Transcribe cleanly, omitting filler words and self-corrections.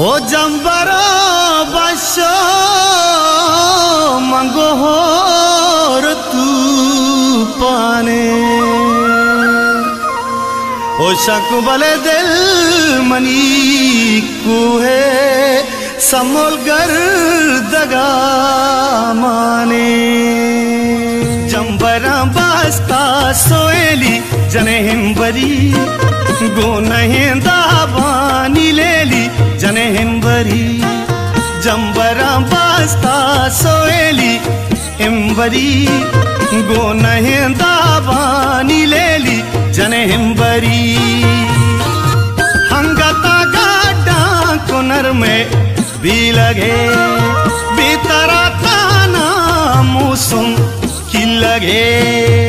ओ जंबरा बशो मंगो होर तू पाने ओ शकुबले दिल मनी कुहे समोल गर दगा माने जंबरा बस्ता सोएली जने हिम्बरी गो नहीं दाबानी लेली जने हिम्बरी जंबरा बस्ता सोएली हिम्बरी गो नहीं दाबानी लेली जने हिम्बरी हंगता गाडा कुनर में भी लगे भीतरा ताना मौसम की लगे